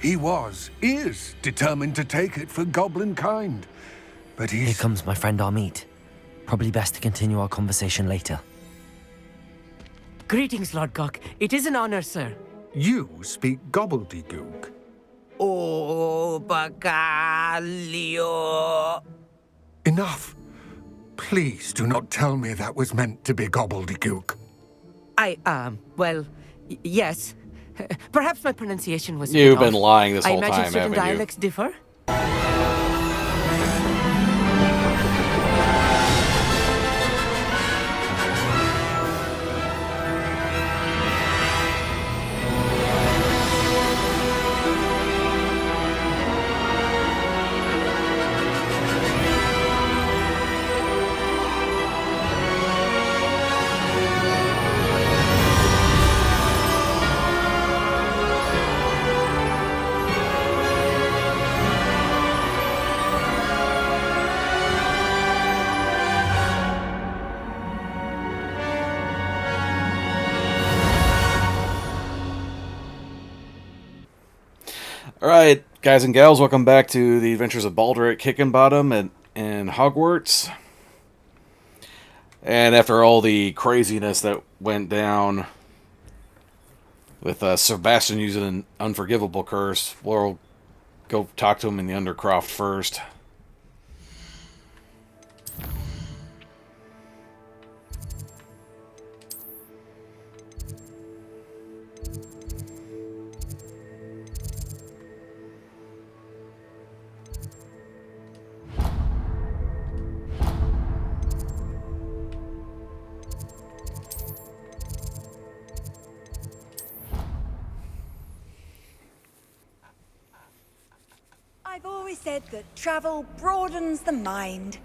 He is determined to take it for goblin kind. But Here comes my friend Amit. Probably best to continue our conversation later. Greetings, Lodgok. It is an honor, sir. You speak Gobboldegook. Oh, Bagalio. Enough. Please do not tell me that was meant to be Gobboldegook. Well, yes. Perhaps my pronunciation was You've a bit been off. lying this I whole imagine time, certain haven't you? dialects differ. Alright, guys and gals, welcome back to the Adventures of Baldrick, Higginbottom, and Hogwarts. And after all the craziness that went down with Sebastian using an unforgivable curse, we'll go talk to him in the Undercroft first. I've always said that travel broadens the mind.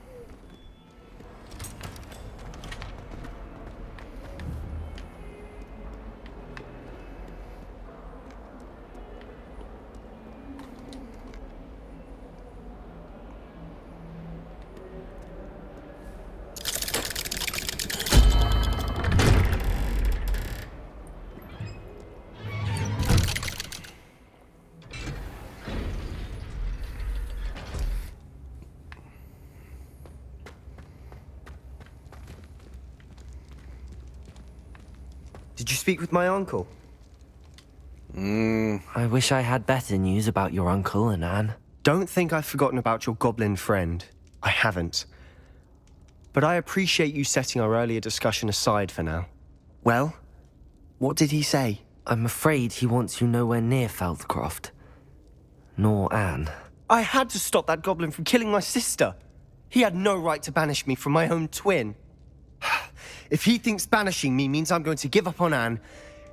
Did you speak with my uncle? I wish I had better news about your uncle and Anne. Don't think I've forgotten about your goblin friend. I haven't. But I appreciate you setting our earlier discussion aside for now. Well, what did he say? I'm afraid he wants you nowhere near Feldcroft. Nor Anne. I had to stop that goblin from killing my sister. He had no right to banish me from my own twin. If he thinks banishing me means I'm going to give up on Anne,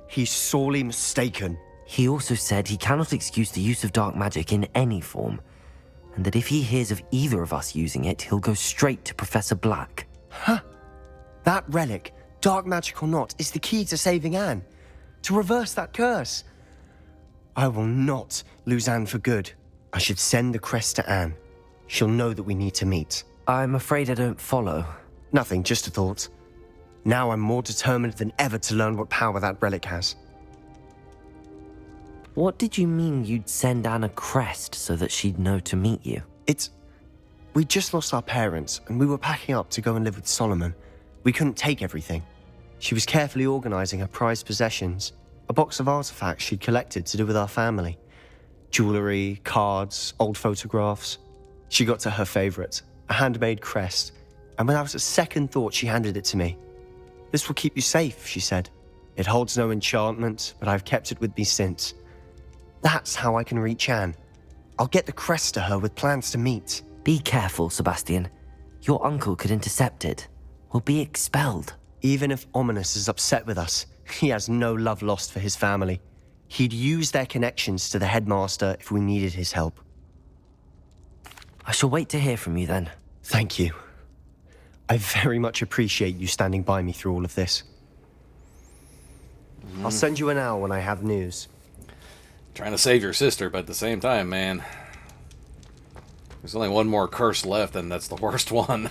he's sorely mistaken. He also said he cannot excuse the use of dark magic in any form, and that if he hears of either of us using it, he'll go straight to Professor Black. Huh. That relic, dark magic or not, is the key to saving Anne. To reverse that curse. I will not lose Anne for good. I should send the crest to Anne. She'll know that we need to meet. I'm afraid I don't follow. Nothing, just a thought. Now I'm more determined than ever to learn what power that relic has. What did you mean you'd send Anne a crest so that she'd know to meet you? We just lost our parents, and we were packing up to go and live with Solomon. We couldn't take everything. She was carefully organizing her prized possessions, a box of artifacts she'd collected to do with our family. Jewelry, cards, old photographs. She got to her favorite, a handmade crest, and without a second thought she handed it to me. "This will keep you safe," she said. "It holds no enchantment, but I've kept it with me since. That's how I can reach Anne. I'll get the crest to her with plans to meet." Be careful, Sebastian. Your uncle could intercept it. We'll be expelled. Even if Ominous is upset with us, he has no love lost for his family. He'd use their connections to the headmaster if we needed his help. I shall wait to hear from you then. Thank you. I very much appreciate you standing by me through all of this. I'll send you an owl when I have news. Trying to save your sister, but at the same time, man, there's only one more curse left, and that's the worst one.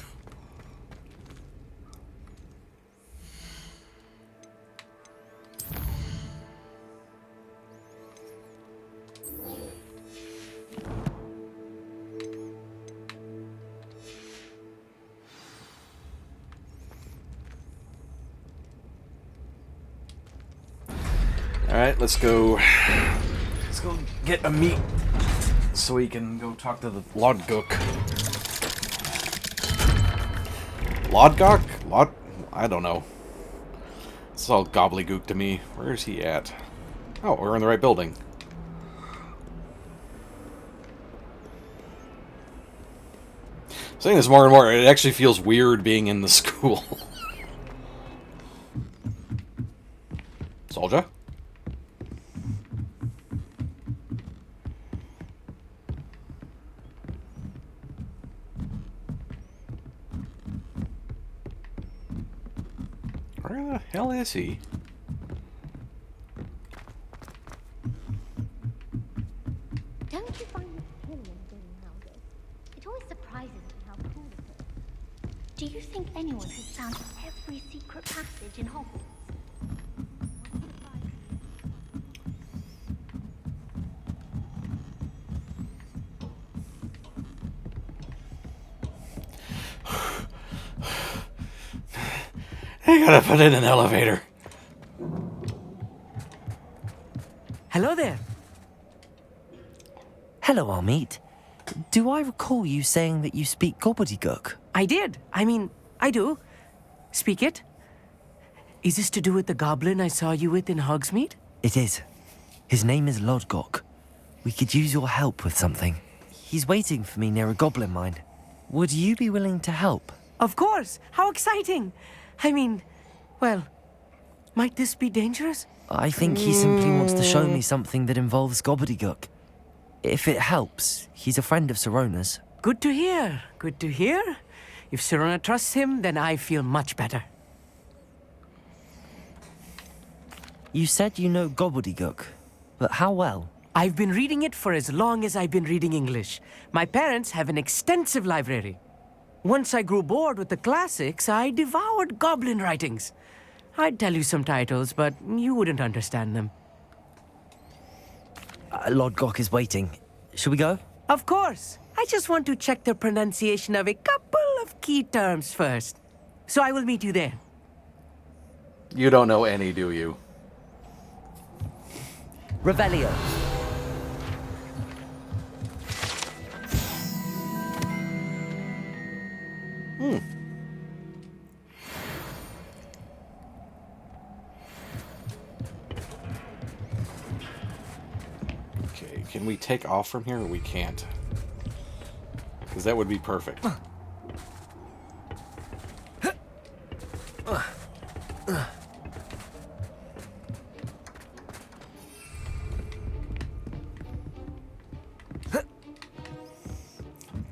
Alright, let's go. Let's go get Amit so we can go talk to the Lodgok. Lodgok? I don't know. It's all gobbledygook to me. Where is he at? Oh, we're in the right building. Saying this more and more, it actually feels weird being in the school. Soldier? Where the hell is he? Don't you find it killing doing houses? It always surprises me how cool it is. Do you think anyone has found every secret passage in Hogwarts? I gotta put in an elevator. Hello there. Hello, Amit. Do I recall you saying that you speak Gobboldegook? I did. I mean, I do. Speak it. Is this to do with the goblin I saw you with in Hogsmeade? It is. His name is Lodgok. We could use your help with something. He's waiting for me near a goblin mine. Would you be willing to help? Of course. How exciting. I mean, well, might this be dangerous? I think he simply wants to show me something that involves Gobboldegook. If it helps, he's a friend of Sirona's. Good to hear. Good to hear. If Sirona trusts him, then I feel much better. You said you know Gobboldegook, but how well? I've been reading it for as long as I've been reading English. My parents have an extensive library. Once I grew bored with the classics, I devoured goblin writings. I'd tell you some titles, but you wouldn't understand them. Lodgok is waiting. Should we go? Of course. I just want to check the pronunciation of a couple of key terms first. So I will meet you there. You don't know any, do you? Revelio. Okay, can we take off from here or we can't? Because that would be perfect.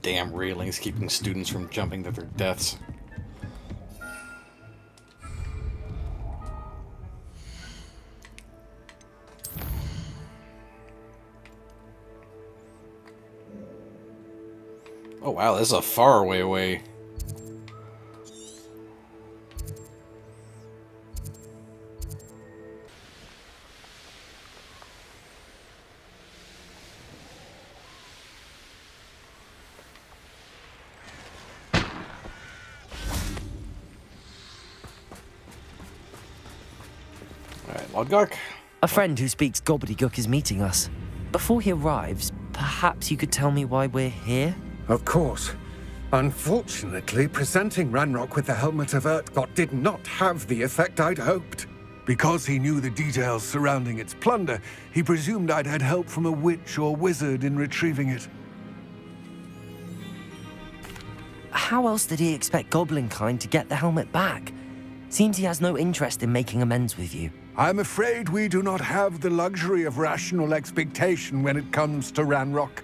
Damn railings keeping students from jumping to their deaths. Oh wow, this is a far way away. Alright, Lodgok. A friend who speaks Gobboldegook is meeting us. Before he arrives, perhaps you could tell me why we're here? Of course. Unfortunately, presenting Ranrok with the Helmet of Urtkot did not have the effect I'd hoped. Because he knew the details surrounding its plunder, he presumed I'd had help from a witch or wizard in retrieving it. How else did he expect Goblinkind to get the helmet back? Seems he has no interest in making amends with you. I'm afraid we do not have the luxury of rational expectation when it comes to Ranrok.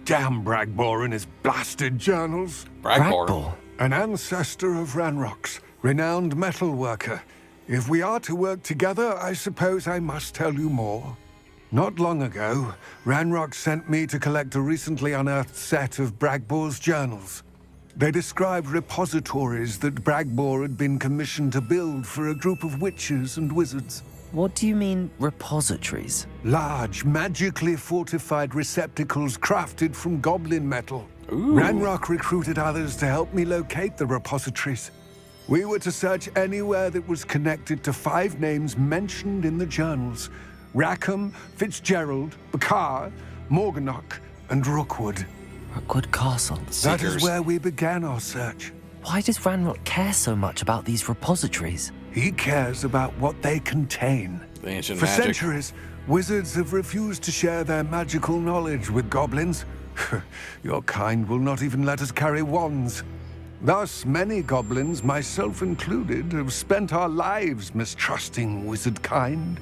Damn Bragbor and his blasted journals. Bragbor. An ancestor of Ranrock's, renowned metal worker. If we are to work together, I suppose I must tell you more. Not long ago, Ranrok sent me to collect a recently unearthed set of Bragbor's journals. They described repositories that Bragbor had been commissioned to build for a group of witches and wizards. What do you mean, repositories? Large, magically fortified receptacles crafted from goblin metal. Ooh. Ranrok recruited others to help me locate the repositories. We were to search anywhere that was connected to 5 names mentioned in the journals. Rackham, Fitzgerald, Bakar, Morganach, and Rookwood. Rookwood Castle. That is where we began our search. Why does Ranrok care so much about these repositories? He cares about what they contain. The ancient For magic. centuries, wizards have refused to share their magical knowledge with goblins. Your kind will not even let us carry wands. Thus, many goblins, myself included, have spent our lives mistrusting wizard kind.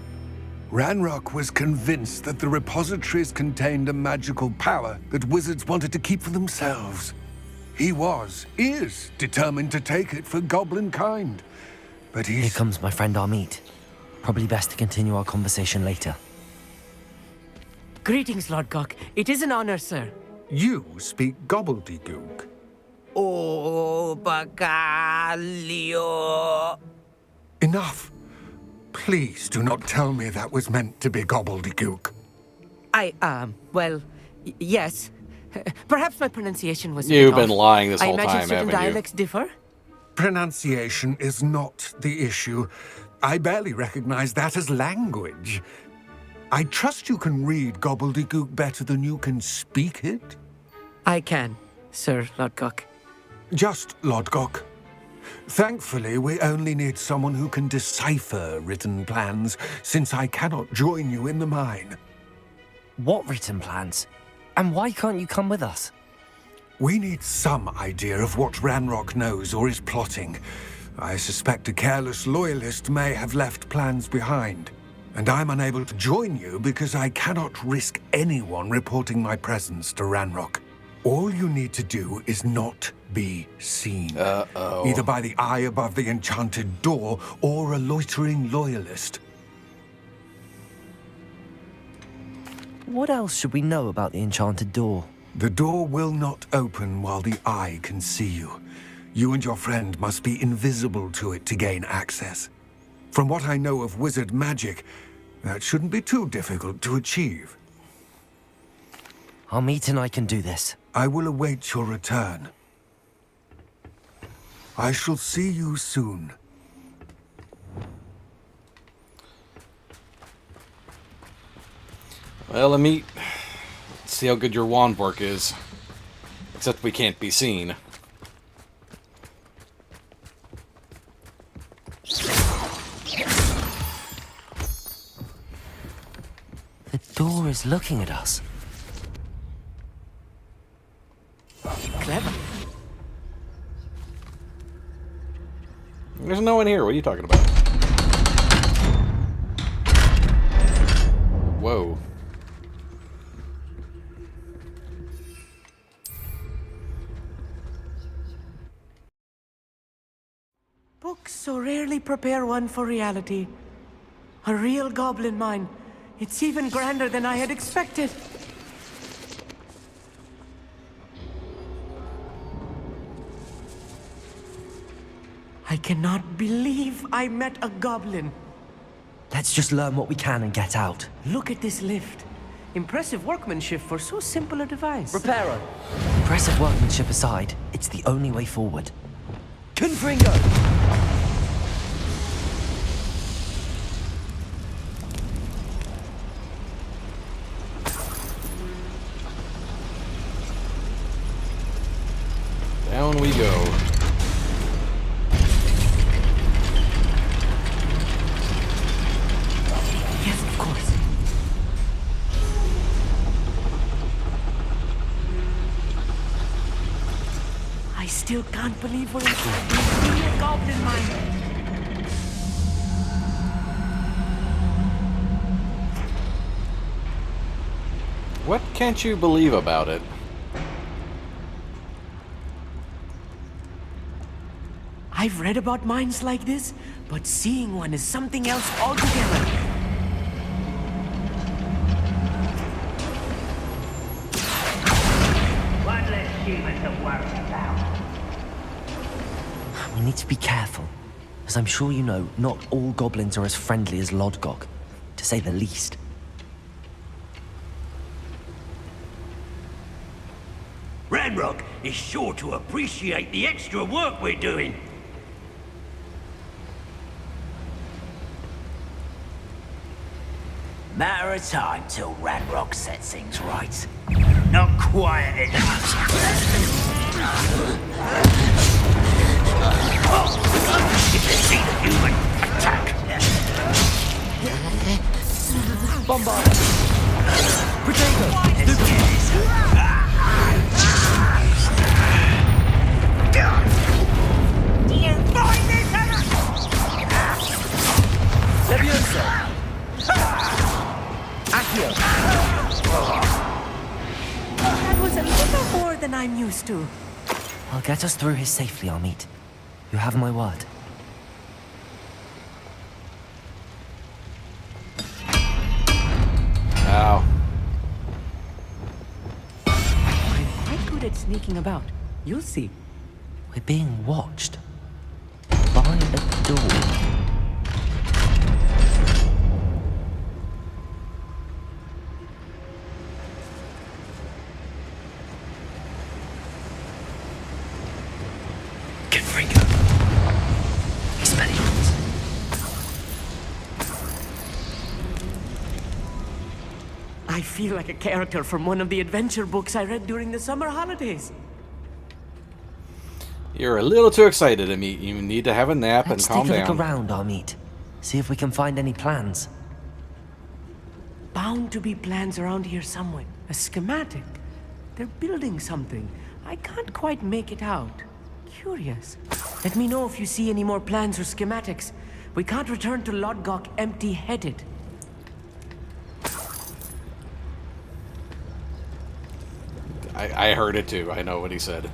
Ranrok was convinced that the repositories contained a magical power that wizards wanted to keep for themselves. He is determined to take it for goblin kind. But Here comes my friend Amit. Probably best to continue our conversation later. Greetings, Lodgok. It is an honor, sir. You speak Gobboldegook. Oh, Bacalio. Enough. Please do not tell me that was meant to be Gobboldegook. Yes. Perhaps my pronunciation was. You've been lying this I whole imagine time, certain haven't you? dialects differ. Pronunciation is not the issue. I barely recognize that as language. I trust you can read Gobboldegook better than you can speak it? I can, Sir Lodgok. Just Lodgok. Thankfully, we only need someone who can decipher written plans, since I cannot join you in the mine. What written plans? And why can't you come with us? We need some idea of what Ranrok knows or is plotting. I suspect a careless loyalist may have left plans behind. And I'm unable to join you because I cannot risk anyone reporting my presence to Ranrok. All you need to do is not be seen. Uh-oh. Either by the eye above the enchanted door or a loitering loyalist. What else should we know about the enchanted door? The door will not open while the eye can see you. You and your friend must be invisible to it to gain access. From what I know of wizard magic, that shouldn't be too difficult to achieve. Amit and I can do this. I will await your return. I shall see you soon. Well, Amit, let's see how good your wand work is. Except we can't be seen. The door is looking at us. Clever. There's no one here. What are you talking about? Whoa. Books so rarely prepare one for reality. A real goblin mine. It's even grander than I had expected. I cannot believe I met a goblin. Let's just learn what we can and get out. Look at this lift. Impressive workmanship for so simple a device. Reparo. Impressive workmanship aside, it's the only way forward. Confringo! Down we go. Yes, of course. I still can't believe we're inside a goblin mine. What can't you believe about it? I've read about mines like this, but seeing one is something else altogether. One less human to worry about. We need to be careful. As I'm sure you know, not all goblins are as friendly as Lodgok, to say the least. Ranrok is sure to appreciate the extra work we're doing. Matter of time till Ranrok sets things right. Not quiet enough. If they see the human, attack. Bombard! Potato! Do you find this Levioso! Accio! That was a little more than I'm used to. I'll get us through here safely, Amit. You have my word. Ow. I'm quite good at sneaking about. You'll see. We're being watched. By a door. I feel like a character from one of the adventure books I read during the summer holidays. You're a little too excited, Amit. You need to have a nap Let's and calm take a down. look around, Amit. See if we can find any plans. Bound to be plans around here somewhere. A schematic. They're building something. I can't quite make it out. Curious. Let me know if you see any more plans or schematics. We can't return to Lodgok empty-headed. I heard it too. I know what he said.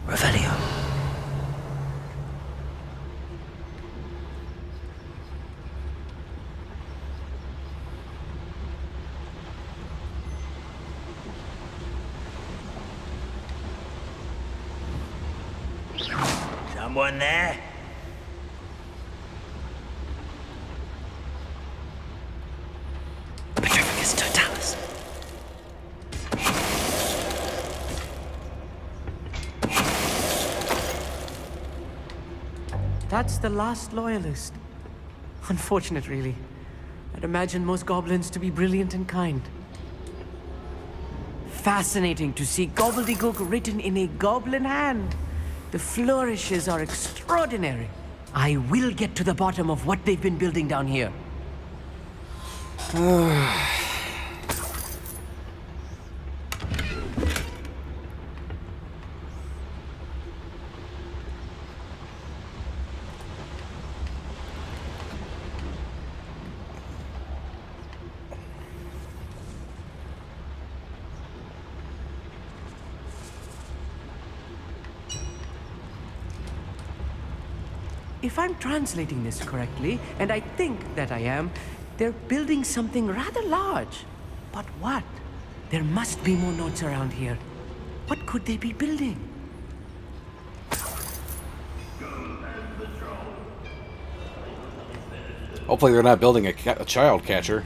Revelio. Someone there? Petrificus totalis. That's the last loyalist. Unfortunate, really. I'd imagine most goblins to be brilliant and kind. Fascinating to see Gobboldegook written in a goblin hand. The flourishes are extraordinary. I will get to the bottom of what they've been building down here. If I'm translating this correctly, and I think that I am, they're building something rather large. But what? There must be more notes around here. What could they be building? Hopefully they're not building a child catcher.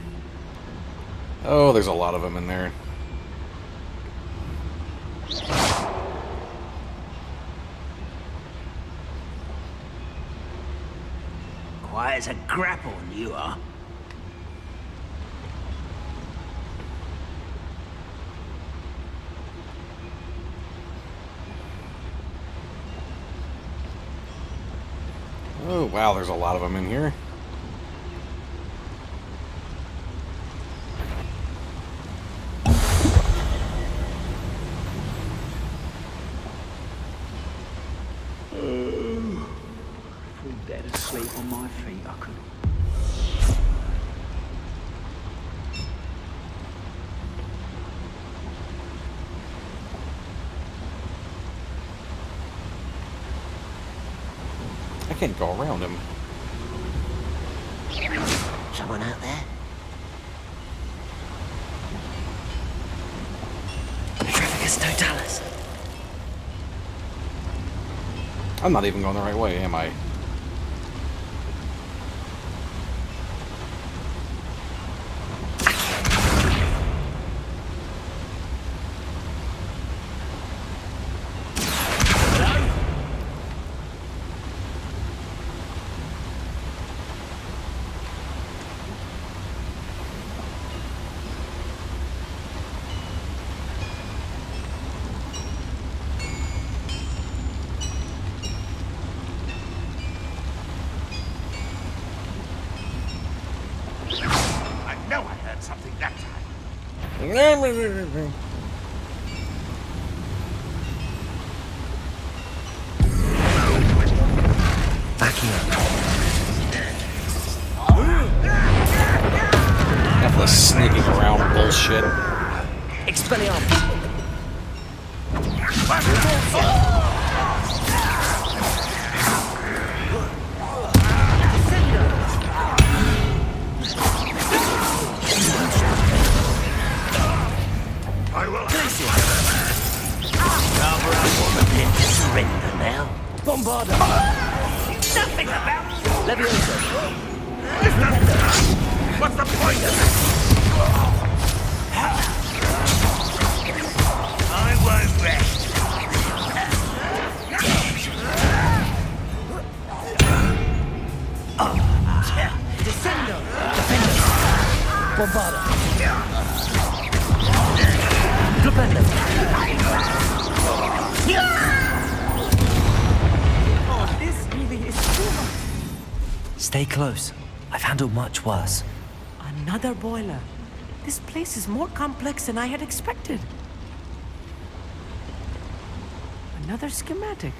Oh, there's a lot of them in there. Quiet as a grapple, you are. Oh, wow, there's a lot of them in here. Dead asleep on my feet, I could. I can't go around him. Someone out there? Petrificus totalis. I'm not even going the right way, am I? I heard something that time. Backing up. Enough of the sneaking around bullshit. Expelliarmus! I will cover up on the pit to surrender now. Bombarda! Nothing about Leviosa! what's the point of it? I won't rest. Descendo! Defender! Bombarda! Flipendo! Oh, this really is too much. Stay close. I've handled much worse. Another boiler. This place is more complex than I had expected. Another schematic.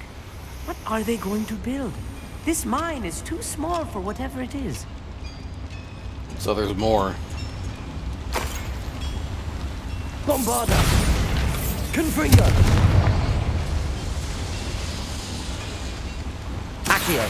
What are they going to build? This mine is too small for whatever it is. So there's more. Bombarda! Confringo! Accio!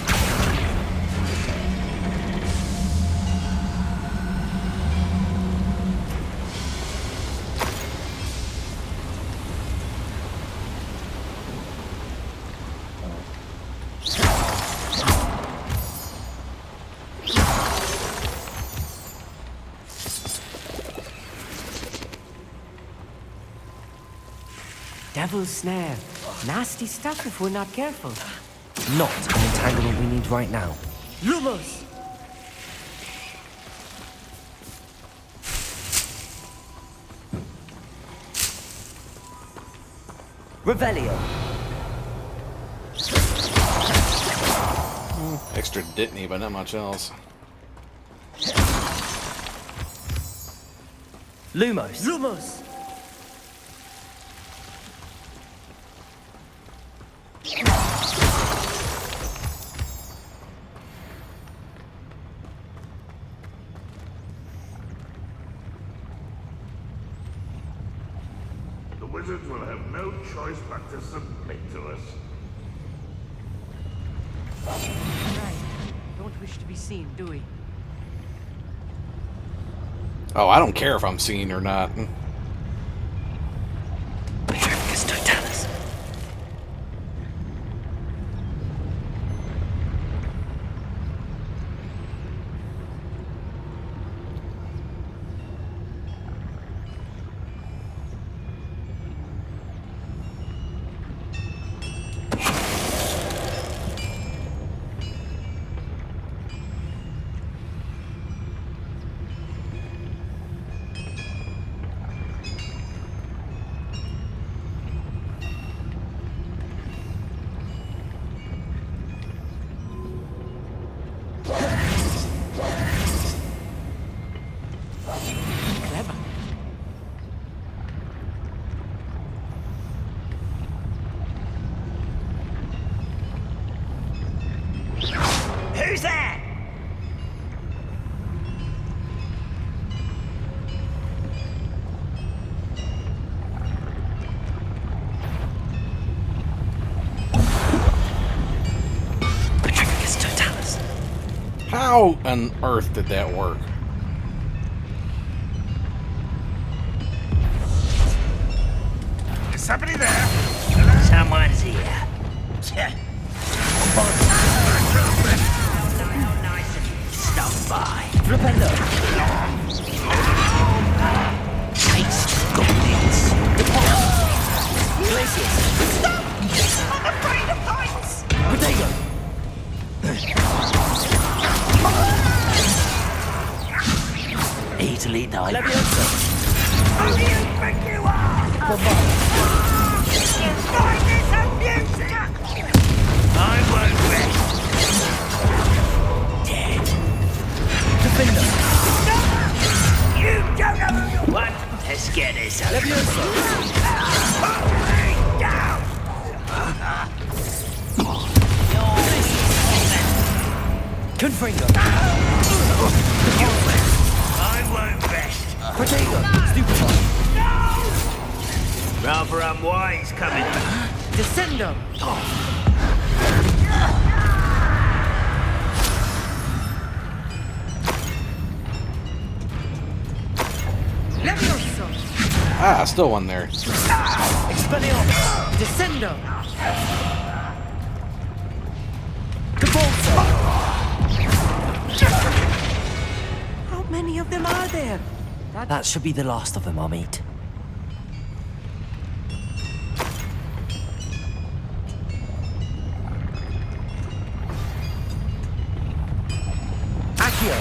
Devil's snare. Nasty stuff if we're not careful. Not an entanglement we need right now. Lumos! Revelio! Extra Ditney, but not much else. Lumos! Lumos! The wizards will have no choice but to submit to us. Right. Don't wish to be seen, do we? Oh, I don't care if I'm seen or not. Petrificus totalis. Clever. Who's that? Petrificus totalis. How on earth did that work? Is somebody there? Someone's here. Nice and stop by. Flipendo! Taste goblins. Glacius! I'm afraid of heights! Bodego! Easily died. Leviosa! Who do you think you are? Bombarda! You find this amusing? I won't rest. Dead. Defender! You Let's get this over. Confringo! I won't rest. Protego! Stupefy! Rather unwise coming. Descendo! Levioso! Ah, still one there. Expelliarmus! Descendo! Gobboldegook! How many of them are there? That should be the last of them, Amit. Accio!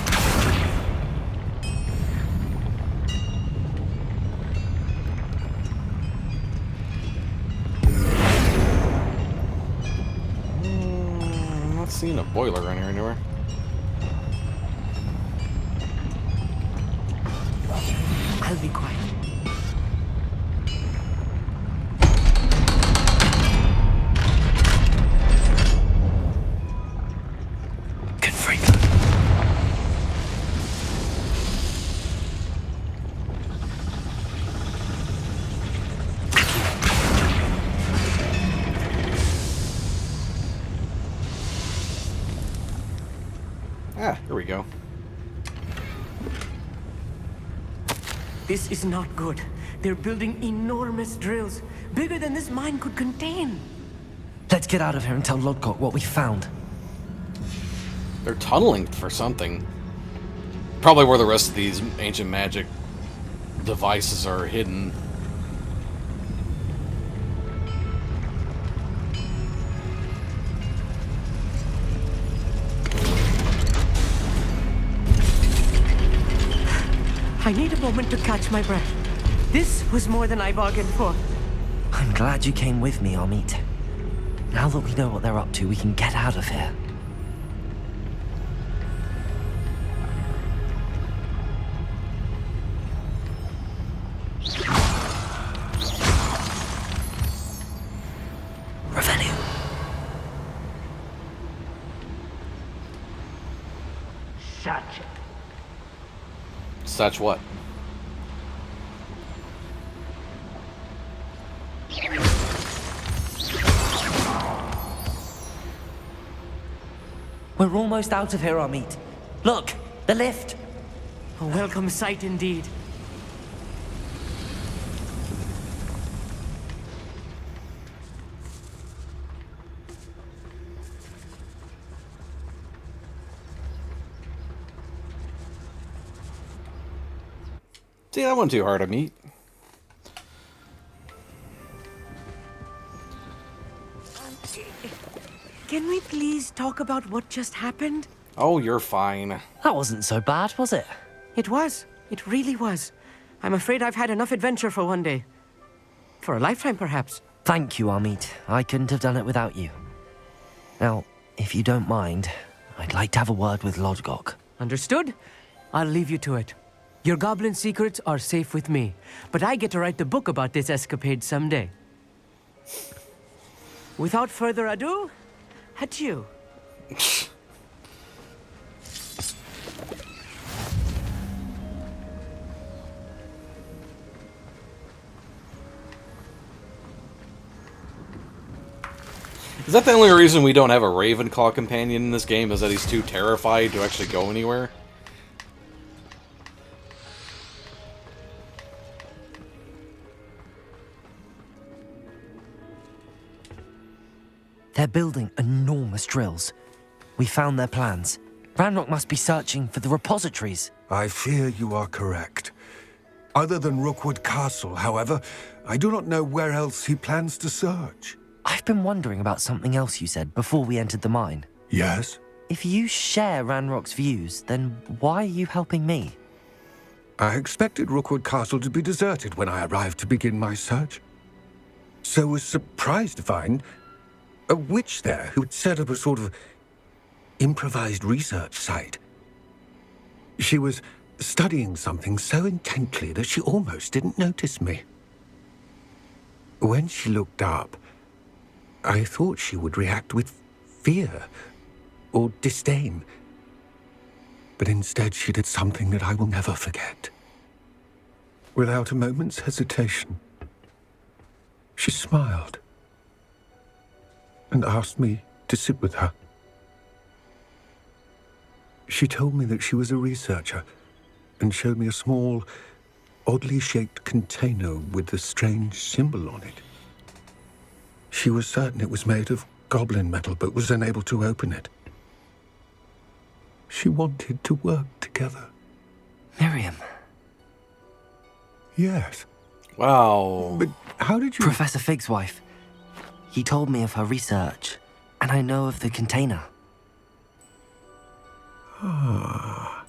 I'm not seeing a boiler around here anywhere. I'll be quiet. Confringo! Ah, here we go. This is not good. They're building enormous drills, bigger than this mine could contain. Let's get out of here and tell Lodgok what we found. They're tunneling for something. Probably where the rest of these ancient magic devices are hidden. I need a moment to catch my breath. This was more than I bargained for. I'm glad you came with me, Amit. Now that we know what they're up to, we can get out of here. Revenue. Such what? We're almost out of here, Amit. Look, the lift. A welcome sight indeed. See, that wasn't too hard to meet. Can we please talk about what just happened? Oh, you're fine. That wasn't so bad, was it? It was. It really was. I'm afraid I've had enough adventure for one day. For a lifetime, perhaps. Thank you, Amit. I couldn't have done it without you. Now, if you don't mind, I'd like to have a word with Lodgok. Understood? I'll leave you to it. Your goblin secrets are safe with me, but I get to write the book about this escapade someday. Without further ado, adieu. Is that the only reason we don't have a Ravenclaw companion in this game, is that he's too terrified to actually go anywhere? They're building enormous drills. We found their plans. Ranrok must be searching for the repositories. I fear you are correct. Other than Rookwood Castle, however, I do not know where else he plans to search. I've been wondering about something else you said before we entered the mine. Yes? If you share Ranrock's views, then why are you helping me? I expected Rookwood Castle to be deserted when I arrived to begin my search. So was surprised to find a witch there who had set up a sort of improvised research site. She was studying something so intently that she almost didn't notice me. When she looked up, I thought she would react with fear or disdain. But instead she did something that I will never forget. Without a moment's hesitation, she smiled and asked me to sit with her. She told me that she was a researcher and showed me a small, oddly shaped container with a strange symbol on it. She was certain it was made of goblin metal, but was unable to open it. She wanted to work together. Miriam. Yes. Wow. But how did you... Professor Fig's wife. He told me of her research, and I know of the container. Ah.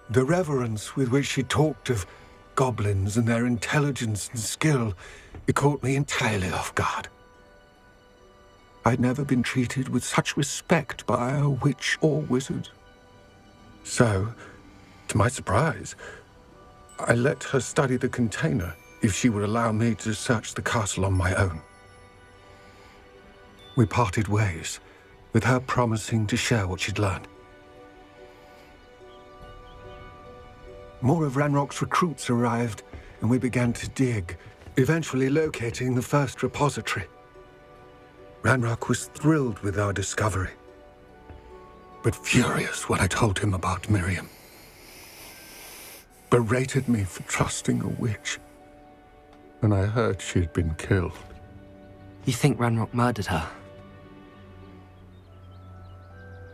The reverence with which she talked of goblins and their intelligence and skill, it caught me entirely off guard. I'd never been treated with such respect by a witch or wizard. So, to my surprise, I let her study the container if she would allow me to search the castle on my own. We parted ways, with her promising to share what she'd learned. More of Ranrok's recruits arrived, and we began to dig, eventually locating the first repository. Ranrok was thrilled with our discovery, but furious when I told him about Miriam. Berated me for trusting a witch, and I heard she had been killed. You think Ranrok murdered her?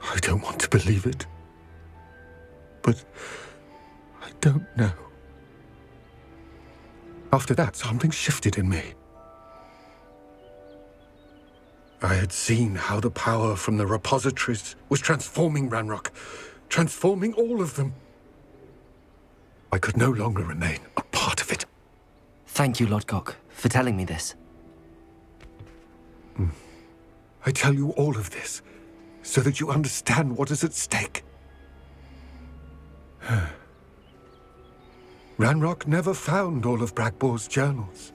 I don't want to believe it, but I don't know. After that, something shifted in me. I had seen how the power from the repositories was transforming Ranrok, transforming all of them. I could no longer remain a part of it. Thank you, Lodgok, for telling me this. I tell you all of this so that you understand what is at stake. Ranrok never found all of Bragbor's journals,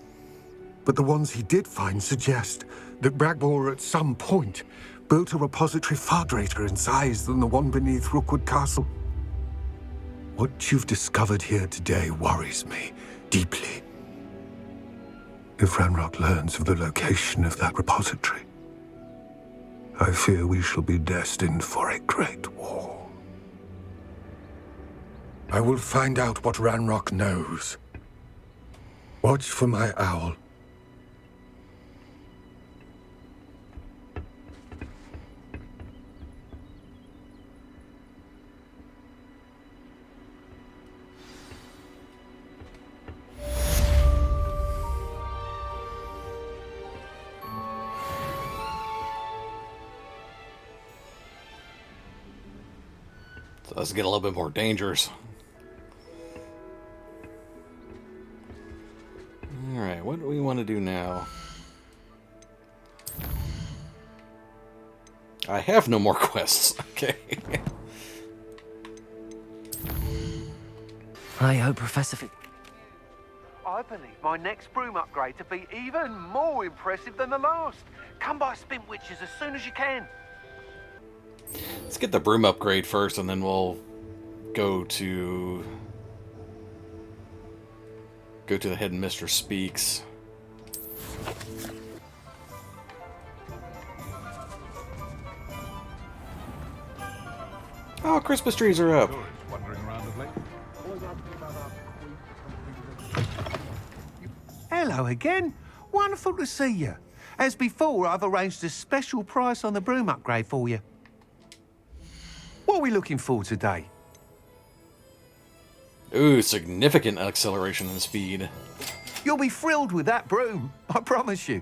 but the ones he did find suggest that Bragbor at some point built a repository far greater in size than the one beneath Rookwood Castle. What you've discovered here today worries me deeply. If Ranrok learns of the location of that repository, I fear we shall be destined for a great war. I will find out what Ranrok knows. Watch for my owl. So let's get a little bit more dangerous. Alright, what do we want to do now? I have no more quests. Okay. I hope Professor Fig... I believe my next broom upgrade to be even more impressive than the last. Come by Spin Witches as soon as you can. Let's get the broom upgrade first, and then we'll go to the Hidden Mistress Speaks. Oh, Christmas trees are up. Hello again. Wonderful to see you. As before, I've arranged a special price on the broom upgrade for you. What are we looking for today? Ooh, significant acceleration in speed. You'll be thrilled with that broom, I promise you.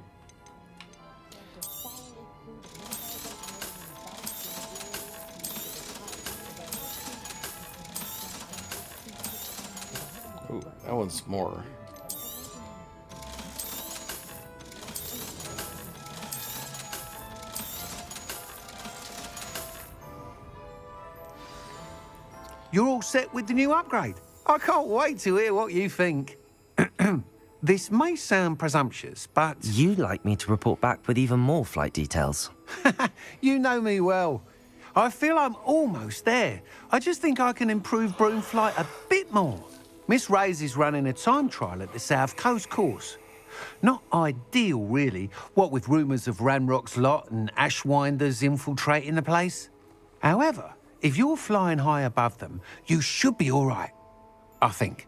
Ooh, that one's more. you're all set with the new upgrade. I can't wait to hear what you think. This may sound presumptuous, but... You'd like me to report back with even more flight details. You know me well. I feel I'm almost there. I just think I can improve broom flight a bit more. Miss Ray's is running a time trial at the South Coast course. Not ideal, really, what with rumours of Ranrok's lot and Ashwinders infiltrating the place. However, if you're flying high above them, you should be all right. I think.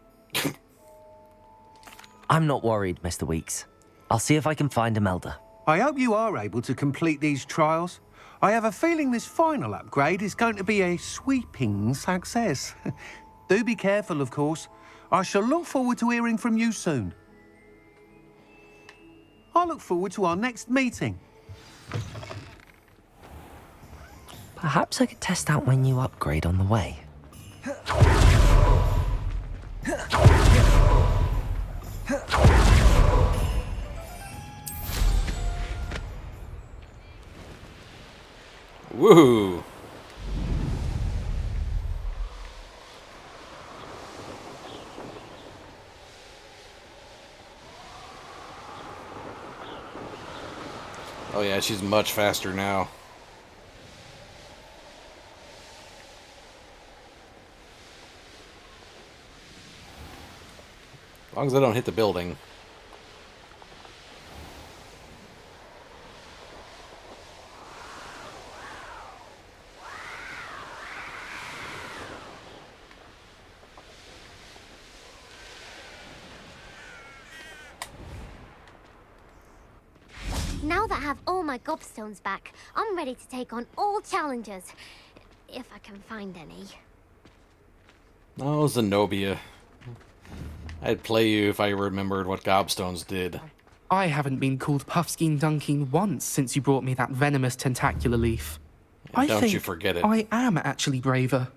I'm not worried, Mr. Weeks. I'll see if I can find Imelda. I hope you are able to complete these trials. I have a feeling this final upgrade is going to be a sweeping success. Do be careful, of course. I shall look forward to hearing from you soon. I look forward to our next meeting. Perhaps I could test out my new upgrade on the way. Woohoo! Oh yeah, she's much faster now. As long as I don't hit the building. Now that I have all my gobstones back, I'm ready to take on all challenges. If I can find any. Oh, Zenobia. I'd play you if I remembered what gobstones did. I haven't been called Puffskein Dunking once since you brought me that venomous tentacular leaf. Yeah, don't think you forget it. I am actually braver.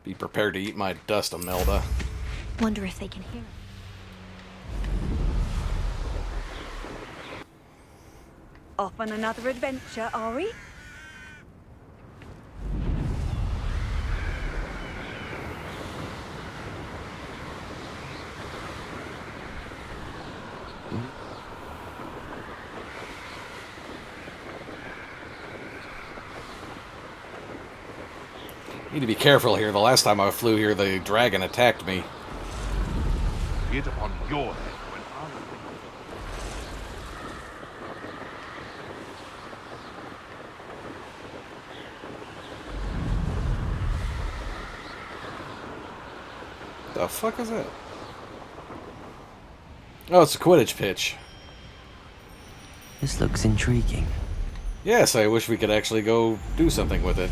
Be prepared to eat my dust, Imelda. Wonder if they can hear it. Off on another adventure, are we? Need to be careful here. The last time I flew here, the dragon attacked me. Get upon your head when others The fuck is that? Oh, it's a Quidditch pitch. This looks intriguing. Yes, I wish we could actually go do something with it.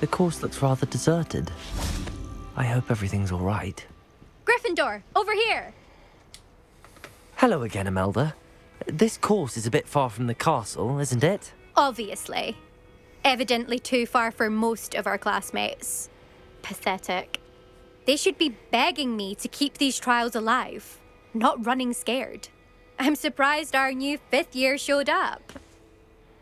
The course looks rather deserted. I hope everything's all right. Gryffindor, over here! Hello again, Imelda. This course is a bit far from the castle, isn't it? Obviously. Evidently too far for most of our classmates. Pathetic. They should be begging me to keep these trials alive, not running scared. I'm surprised our new 5th year showed up.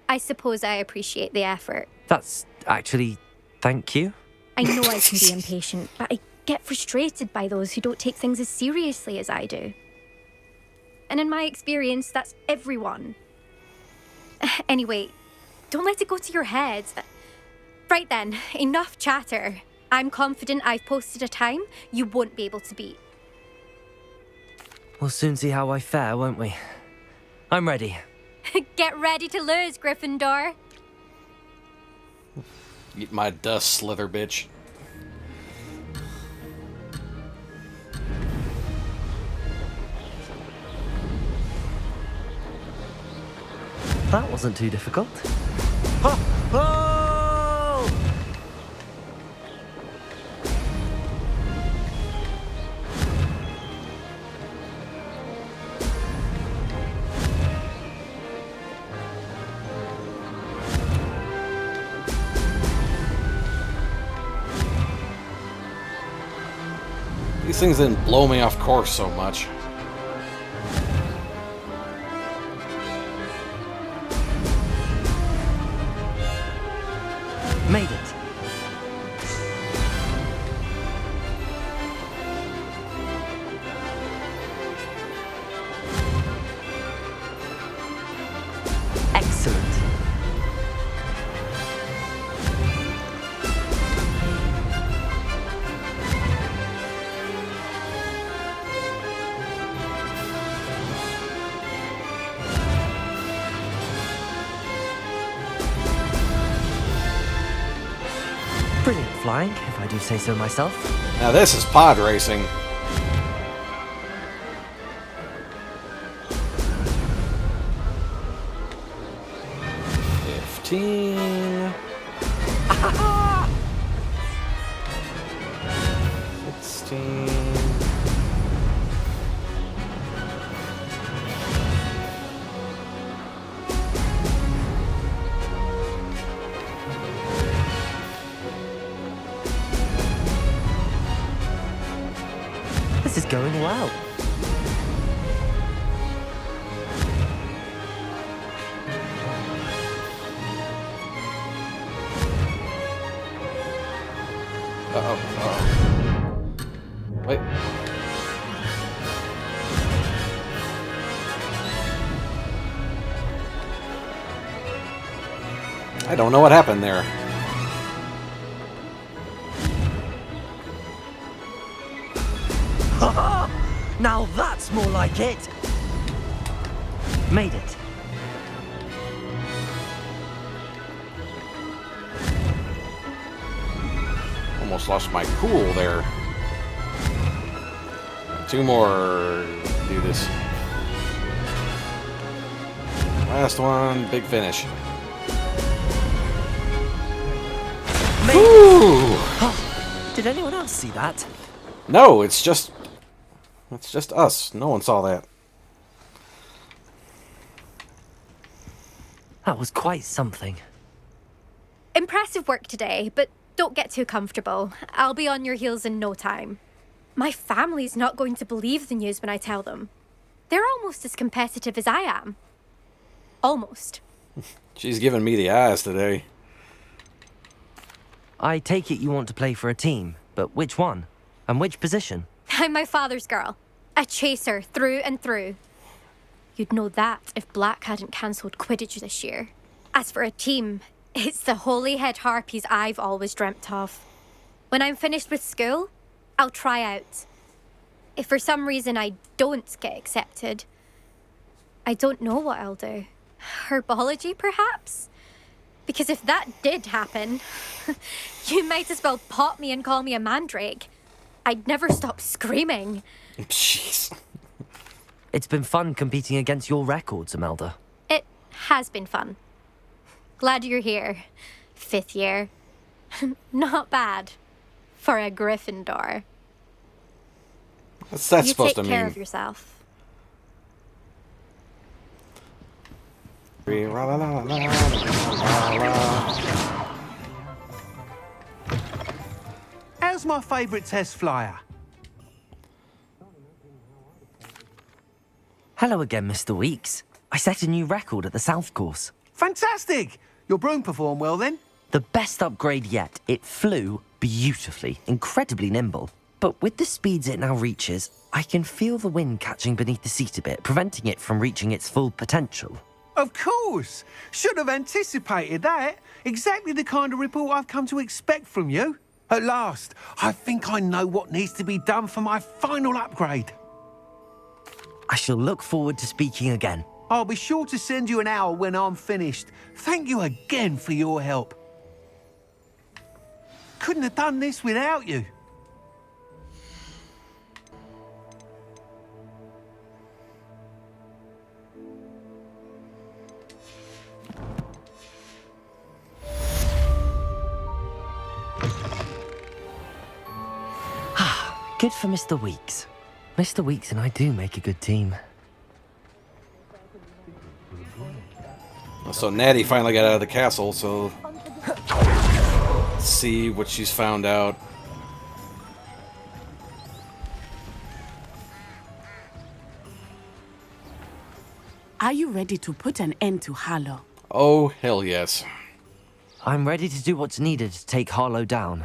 I suppose I appreciate the effort. That's actually... thank you. I know I can be impatient, but I get frustrated by those who don't take things as seriously as I do. And in my experience, that's everyone. Anyway, don't let it go to your head. Right then, enough chatter. I'm confident I've posted a time you won't be able to beat. We'll soon see how I fare, won't we? I'm ready. Get ready to lose, Gryffindor. Eat my dust, slither bitch. That wasn't too difficult. Ha! Oh! These things didn't blow me off course so much. Made it. Excellent. Brilliant flying, if I do say so myself. Now this is pod racing. $15. 16. This is going well. Wait. I don't know what happened there. Now that's more like it. Made it. Almost lost my cool there. 2 more. Do this. Last one. Big finish. Ooh. Did anyone else see that? No, it's just us. No one saw that. That was quite something. Impressive work today, but don't get too comfortable. I'll be on your heels in no time. My family's not going to believe the news when I tell them. They're almost as competitive as I am. Almost. She's giving me the eyes today. I take it you want to play for a team, but which one? And which position? I'm my father's girl. A chaser through and through. You'd know that if Black hadn't cancelled Quidditch this year. As for a team, it's the holy-head harpies I've always dreamt of. When I'm finished with school, I'll try out. If for some reason I don't get accepted, I don't know what I'll do. Herbology, perhaps? Because if that did happen, you might as well pop me and call me a mandrake. I'd never stop screaming. Jeez. It's been fun competing against your records, Imelda. It has been fun. Glad you're here. 5th year. Not bad. For a Gryffindor. What's that supposed to You mean? take care of yourself. How's my favourite test flyer? Hello again, Mr. Weeks. I set a new record at the South Course. Fantastic! Your broom performed well then? The best upgrade yet. It flew beautifully, incredibly nimble. But with the speeds it now reaches, I can feel the wind catching beneath the seat a bit, preventing it from reaching its full potential. Of course! Should have anticipated that. Exactly the kind of report I've come to expect from you. At last, I think I know what needs to be done for my final upgrade. I shall look forward to speaking again. I'll be sure to send you an hour when I'm finished. Thank you again for your help. Couldn't have done this without you. Good for Mr. Weeks. Mr. Weeks and I do make a good team. So Natty finally got out of the castle, so let's see what she's found out. Are you ready to put an end to Harlow? Oh, hell yes. I'm ready to do what's needed to take Harlow down.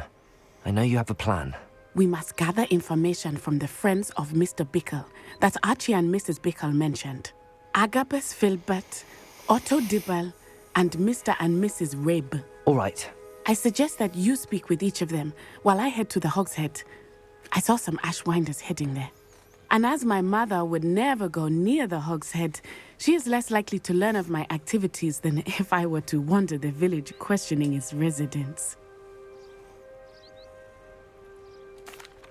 I know you have a plan. We must gather information from the friends of Mr. Bickle that Archie and Mrs. Bickle mentioned. Agabus Filbert, Otto Dibble, and Mr. and Mrs. Rabe. All right. I suggest that you speak with each of them while I head to the Hogshead. I saw some Ashwinders heading there. And as my mother would never go near the Hogshead, she is less likely to learn of my activities than if I were to wander the village questioning its residents.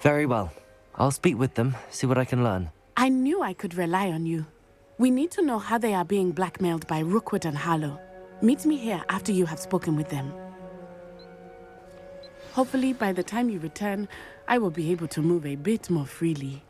Very well. I'll speak with them, see what I can learn. I knew I could rely on you. We need to know how they are being blackmailed by Rookwood and Harlow. Meet me here after you have spoken with them. Hopefully, by the time you return, I will be able to move a bit more freely.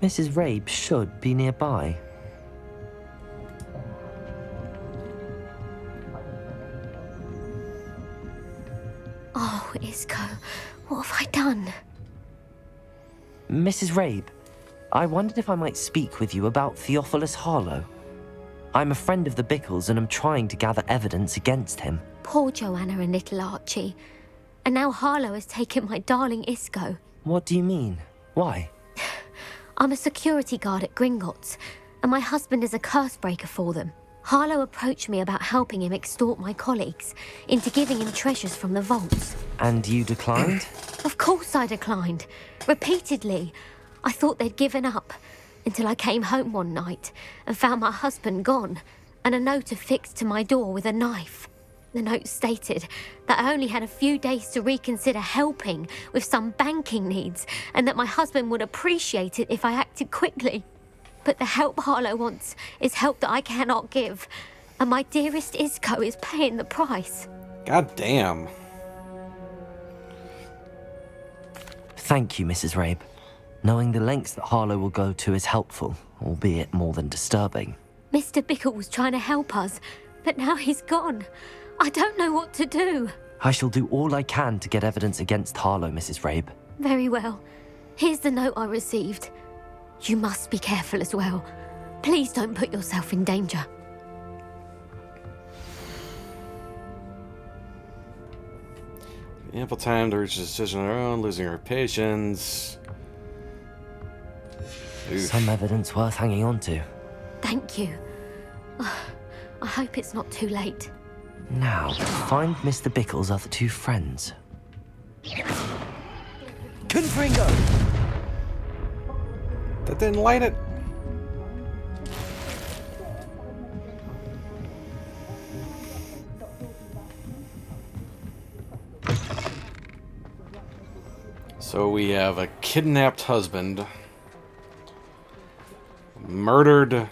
Mrs. Rabe should be nearby. Oh, Isco, what have I done? Mrs. Rabe, I wondered if I might speak with you about Theophilus Harlow. I'm a friend of the Bickles and am trying to gather evidence against him. Poor Joanna and little Archie. And now Harlow has taken my darling Isco. What do you mean? Why? I'm a security guard at Gringotts, and my husband is a curse breaker for them. Harlow approached me about helping him extort my colleagues into giving him treasures from the vaults. And you declined? Of course I declined. Repeatedly. I thought they'd given up, until I came home one night and found my husband gone, and a note affixed to my door with a knife. The note stated that I only had a few days to reconsider helping with some banking needs, and that my husband would appreciate it if I acted quickly. But the help Harlow wants is help that I cannot give, and my dearest Isco is paying the price. God damn. Thank you, Mrs. Rabe. Knowing the lengths that Harlow will go to is helpful, albeit more than disturbing. Mr. Bickle was trying to help us, but now he's gone. I don't know what to do. I shall do all I can to get evidence against Harlow, Mrs. Rabe. Very well. Here's the note I received. You must be careful as well. Please don't put yourself in danger. Ample time to reach a decision on her own, losing her patience. Oof. Some evidence worth hanging on to. Thank you. I hope it's not too late. Now, find Mr. Bickle's other two friends. Confringo! That didn't light it. So we have a kidnapped husband, murdered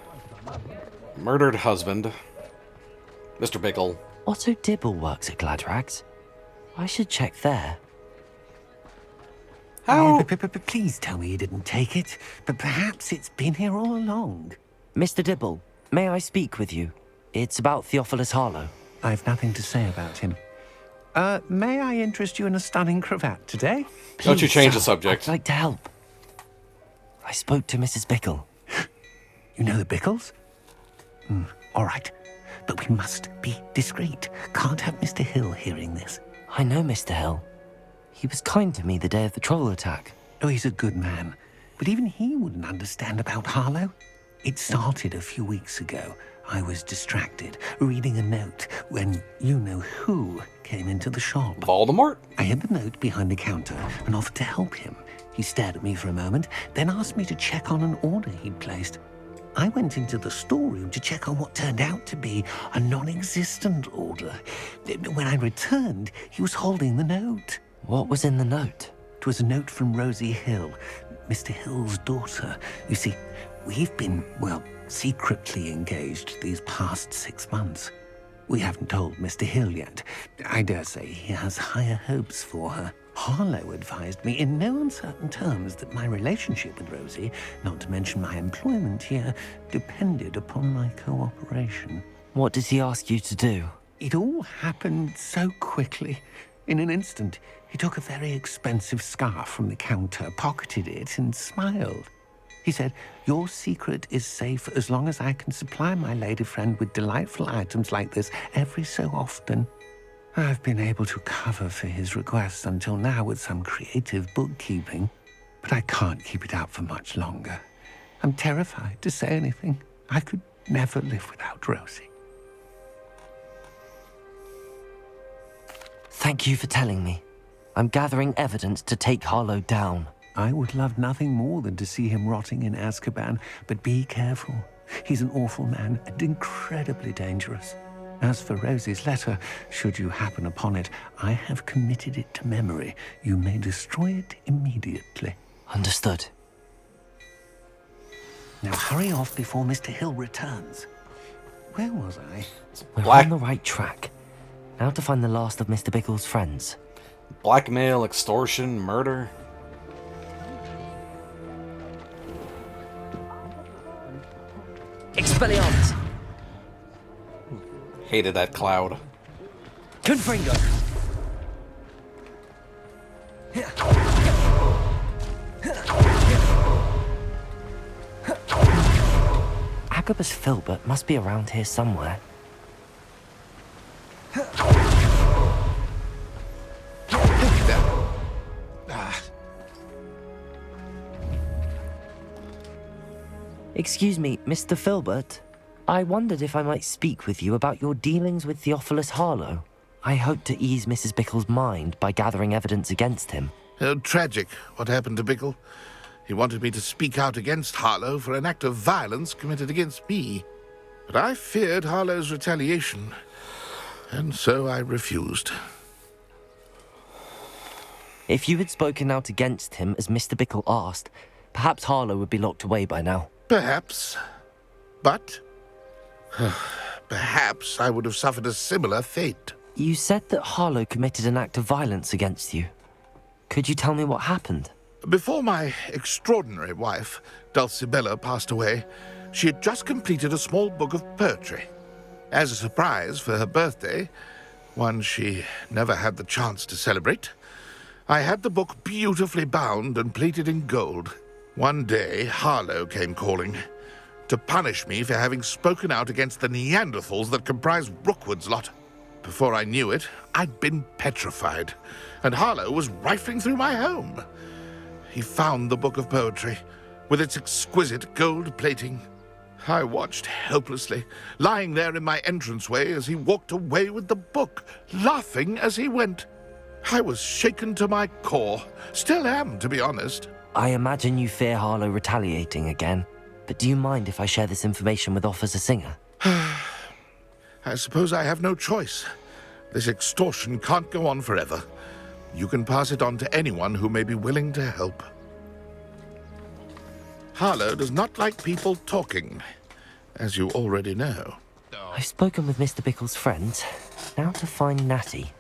husband, Mr. Bickle. Otto Dibble works at Gladrags. I should check there. How? Please tell me you didn't take it. But perhaps it's been here all along. Mr. Dibble, may I speak with you? It's about Theophilus Harlow. I've nothing to say about him. May I interest you in a stunning cravat today? Don't you Please, change the sir. subject. I'd like to help. I spoke to Mrs. Bickle. You know the Bickles? All right. But we must be discreet. Can't have Mr. Hill hearing this. I know Mr. Hill. He was kind to me the day of the troll attack. Oh, he's a good man. But even he wouldn't understand about Harlow. It started a few weeks ago. I was distracted, reading a note, when you-know-who came into the shop. Voldemort? I hid the note behind the counter and offered to help him. He stared at me for a moment, then asked me to check on an order he'd placed. I went into the storeroom to check on what turned out to be a non-existent order. When I returned, he was holding the note. What was in the note? It was a note from Rosie Hill, Mr. Hill's daughter. You see, we've been, secretly engaged these past 6 months. We haven't told Mr. Hill yet. I dare say he has higher hopes for her. Harlow advised me in no uncertain terms that my relationship with Rosie, not to mention my employment here, depended upon my cooperation. What did he ask you to do? It all happened so quickly. In an instant, he took a very expensive scarf from the counter, pocketed it, and smiled. He said, "Your secret is safe as long as I can supply my lady friend with delightful items like this every so often." I've been able to cover for his requests until now with some creative bookkeeping, but I can't keep it up for much longer. I'm terrified to say anything. I could never live without Rosie. Thank you for telling me. I'm gathering evidence to take Harlow down. I would love nothing more than to see him rotting in Azkaban, but be careful. He's an awful man and incredibly dangerous. As for Rosie's letter, should you happen upon it, I have committed it to memory. You may destroy it immediately. Understood. Now hurry off before Mr. Hill returns. Where was I? We're on the right track. Now to find the last of Mr. Bickle's friends. Blackmail, extortion, murder. Expelliarmus! Hated that cloud. Confringo! Agabus Filbert must be around here somewhere. Excuse me, Mr. Filbert. I wondered if I might speak with you about your dealings with Theophilus Harlow. I hope to ease Mrs. Bickle's mind by gathering evidence against him. Tragic, what happened to Bickle. He wanted me to speak out against Harlow for an act of violence committed against me. But I feared Harlow's retaliation, and so I refused. If you had spoken out against him as Mr. Bickle asked, perhaps Harlow would be locked away by now. Perhaps. But perhaps I would have suffered a similar fate. You said that Harlow committed an act of violence against you. Could you tell me what happened? Before my extraordinary wife, Dulcibella, passed away, she had just completed a small book of poetry. As a surprise for her birthday, one she never had the chance to celebrate, I had the book beautifully bound and plated in gold. One day, Harlow came calling to punish me for having spoken out against the Neanderthals that comprise Rookwood's lot. Before I knew it, I'd been petrified, and Harlow was rifling through my home. He found the book of poetry, with its exquisite gold plating. I watched helplessly, lying there in my entranceway as he walked away with the book, laughing as he went. I was shaken to my core. Still am, to be honest. I imagine you fear Harlow retaliating again, but do you mind if I share this information with Officer Singer? I suppose I have no choice. This extortion can't go on forever. You can pass it on to anyone who may be willing to help. Harlow does not like people talking, as you already know. I've spoken with Mr. Bickle's friends. Now to find Natty.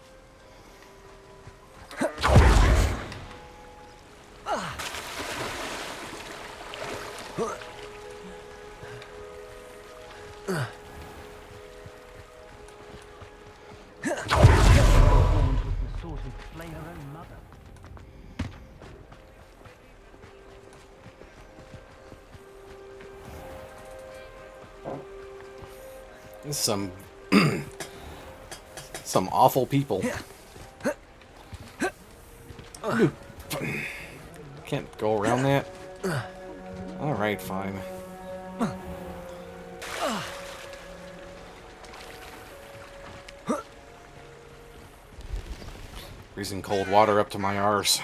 Some awful people. Can't go around that. All right, fine. Freezing cold water up to my arse.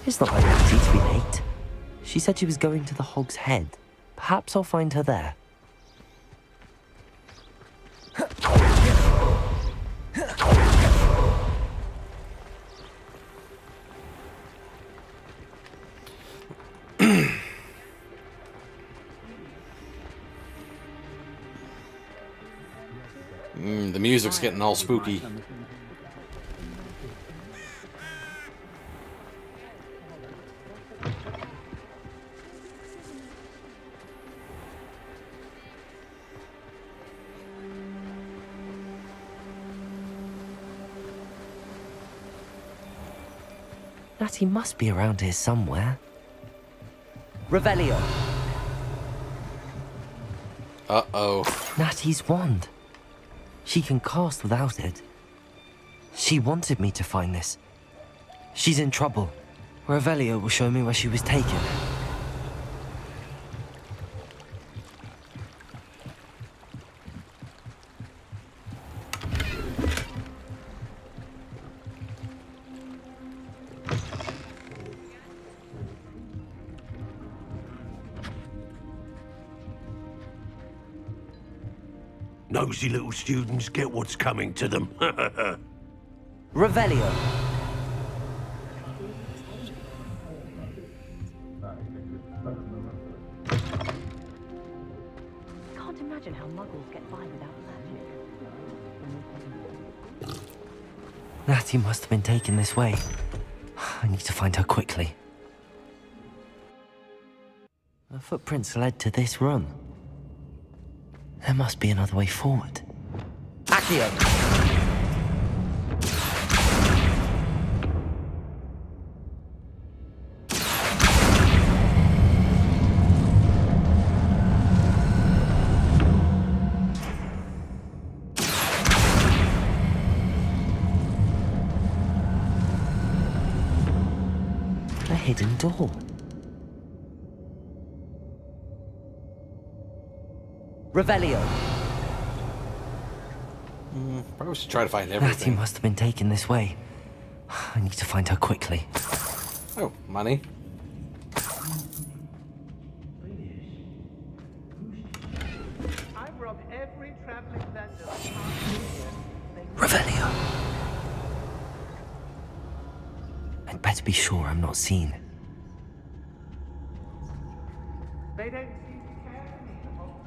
It's not like Natty to be late. She said she was going to the Hog's Head. Perhaps I'll find her there. The music's getting all spooky. Natty must be around here somewhere. Revelio! Uh-oh. Natty's wand. She can cast without it. She wanted me to find this. She's in trouble. Revelio will show me where she was taken. Nosy little students get what's coming to them. Revelio. Can't imagine how muggles get by without magic. Natty must have been taken this way. I need to find her quickly. Her footprints led to this room. There must be another way forward. Accio! A hidden door. Revelio. Probably should try to find everything. Natty must have been taken this way. I need to find her quickly. Oh, money. I've robbed every traveling vendor. Revelio. I'd better be sure I'm not seen. They don't seem to care anymore.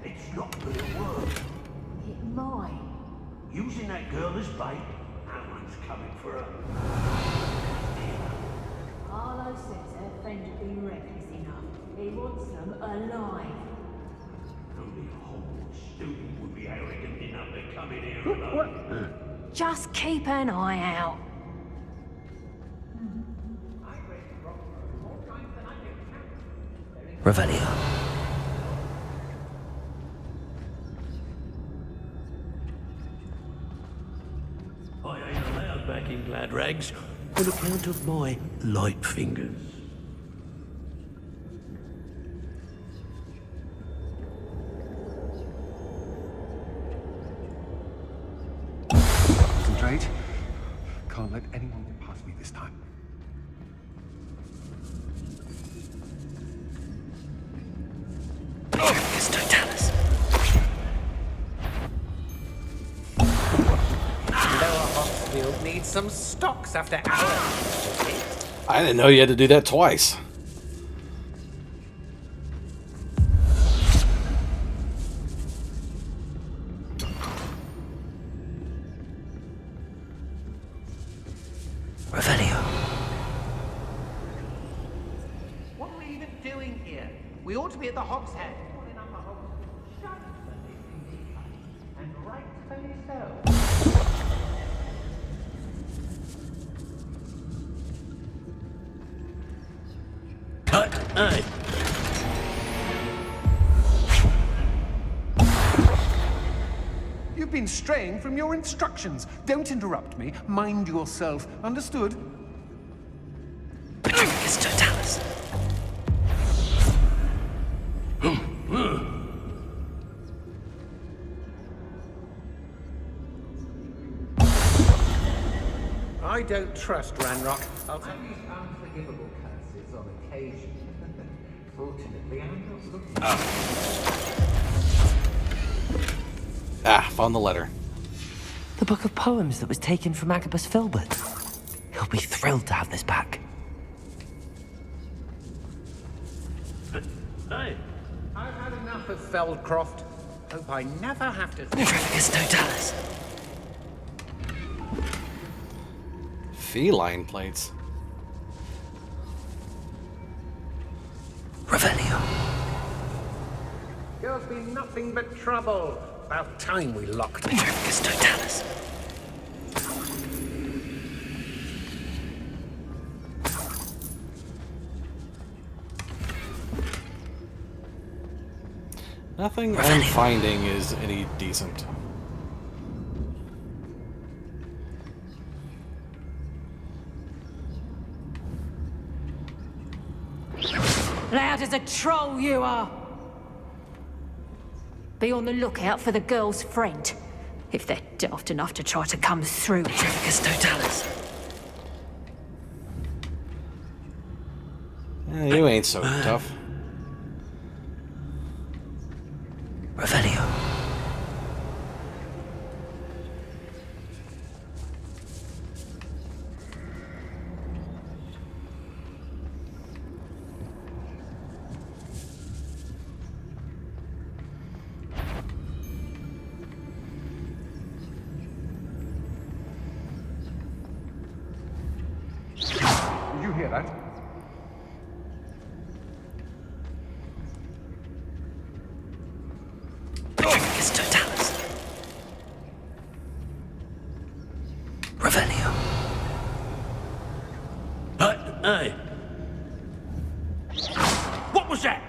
It's not gonna work. It might. Using that girl as bait, no one's coming for her. Harlow says her friend had been reckless enough. He wants them alive. Only a Hogwarts student would be arrogant enough to come in here alone. Just keep an eye out. Revelio. I ain't allowed back in glad rags on account of my light fingers. Concentrate. Can't let anyone get past me this time. Yes, don't tell us. Lower Hogsfield needs some stocks after hours. I didn't know you had to do that twice. Revelio. What are we even doing here? We ought to be at the Hog's Head. And rightfully so. Cut! Hey! You've been straying from your instructions. Don't interrupt me. Mind yourself. Understood? Patricus Totalis. I don't trust Ranrok. I'll take these unforgivable curses on occasion. Fortunately, I'm not looking. Found the letter. The book of poems that was taken from Agabus Filbert. He'll be thrilled to have this back. Hey. I've had enough of Feldcroft. Hope I never have to... Patricus Totalis. Feline plates. Revelio. There's been nothing but trouble. About time we locked them. Patricus Totalis. Nothing I'm finding is any decent. Loud as a troll you are! Be on the lookout for the girl's friend, if they're daft enough to try to come through. Patricus Totalis. You ain't so tough. Revelio. Did you hear that? Patricus Totalis. Revelio. Hey. What was that?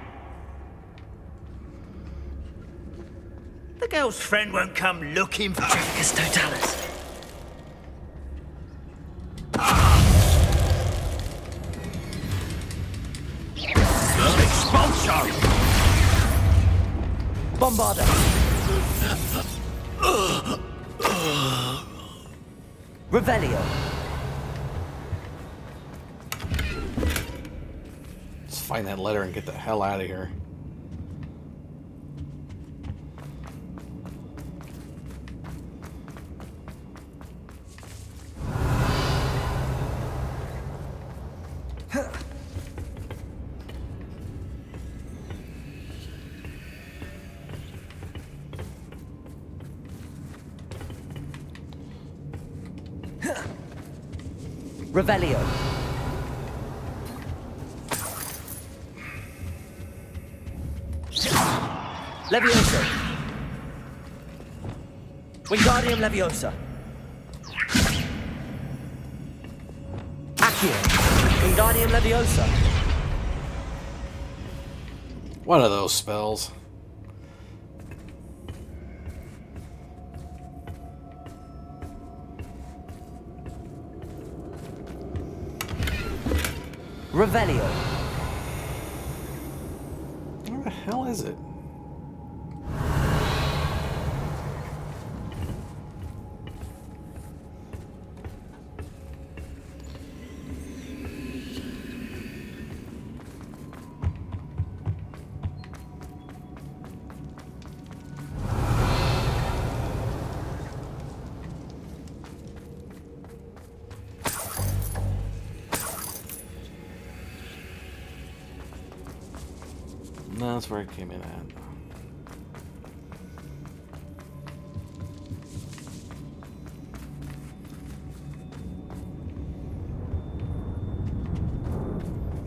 The girl's friend won't come looking for... Patricus Totalis. Expulsion! Bombarda. Revelio. Let's find that letter and get the hell out of here. Revelio. Leviosa. Wingardium Leviosa. Accio. Wingardium Leviosa. One of those spells. Revelio. Where the hell is it? No, that's where it came in at.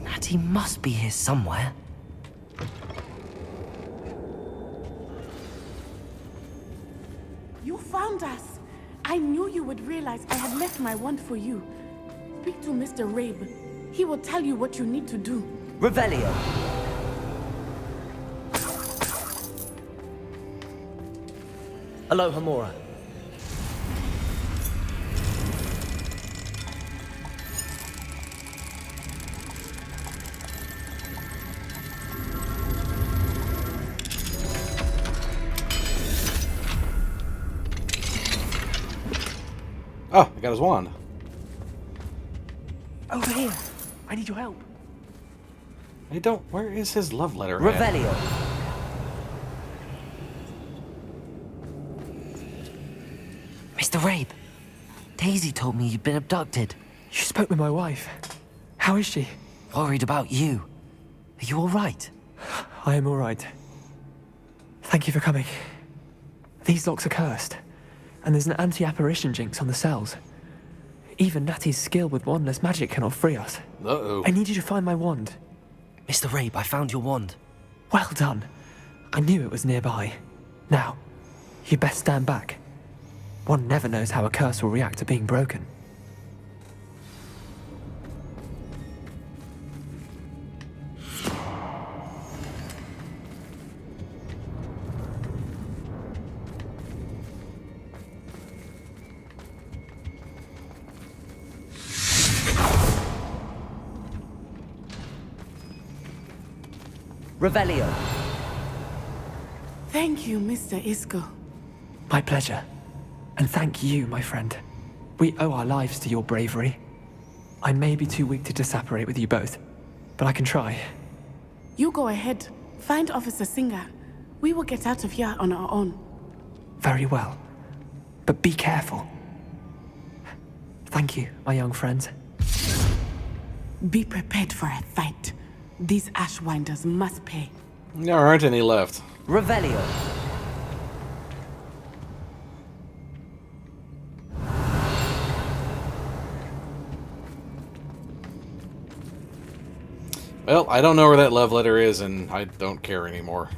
Natty must be here somewhere. You found us. I knew you would realize I had left my wand for you. Speak to Mr. Rabe. He will tell you what you need to do. Revelio. Aloha Mora. Oh, I got his wand. Over here. I need your help. I don't. Where is his love letter? Revelio. Mr. Rabe, Daisy told me you'd been abducted. You spoke with my wife. How is she? Worried about you. Are you all right? I am all right. Thank you for coming. These locks are cursed, and there's an anti-apparition jinx on the cells. Even Natty's skill with wandless magic cannot free us. Uh-oh. I need you to find my wand. Mr. Rabe, I found your wand. Well done. I knew it was nearby. Now, you best stand back. One never knows how a curse will react to being broken. Revelio. Thank you, Mr. Isco. My pleasure. And thank you, my friend. We owe our lives to your bravery. I may be too weak to disapparate with you both, but I can try. You go ahead. Find Officer Singer. We will get out of here on our own. Very well. But be careful. Thank you, my young friends. Be prepared for a fight. These Ashwinders must pay. There aren't any left. Revelio. Well, I don't know where that love letter is, and I don't care anymore.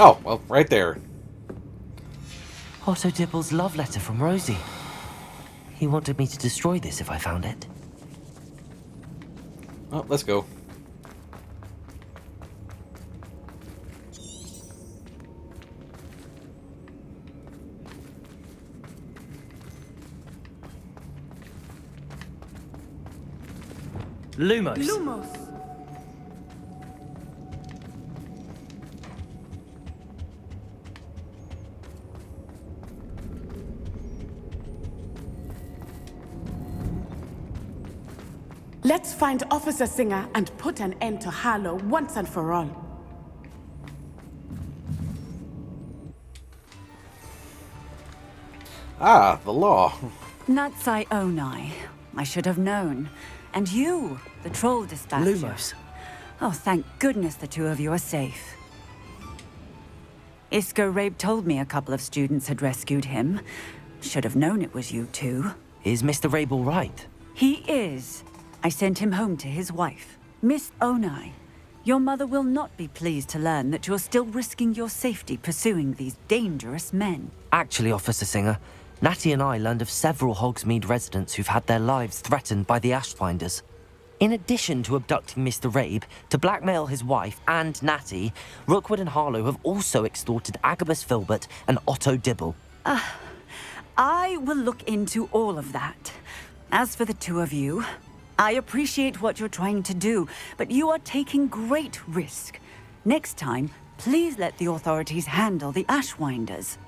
Oh, well, right there. Otto Dibble's love letter from Rosie. He wanted me to destroy this if I found it. Oh, let's go. Lumos. Lumos. Let's find Officer Singer and put an end to Harlow once and for all. Ah, the law. Natsai Onai. I should have known. And you, the troll dispatcher. Lumos. Oh, thank goodness the two of you are safe. Isco Rabe told me a couple of students had rescued him. Should have known it was you two. Is Mr. Rabe all right? He is. I sent him home to his wife. Miss Onai, your mother will not be pleased to learn that you're still risking your safety pursuing these dangerous men. Actually, Officer Singer, Natty and I learned of several Hogsmeade residents who've had their lives threatened by the Ashfinders. In addition to abducting Mr. Rabe to blackmail his wife and Natty, Rookwood and Harlow have also extorted Agabus Filbert and Otto Dibble. I will look into all of that. As for the two of you, I appreciate what you're trying to do, but you are taking great risk. Next time, please let the authorities handle the Ashwinders.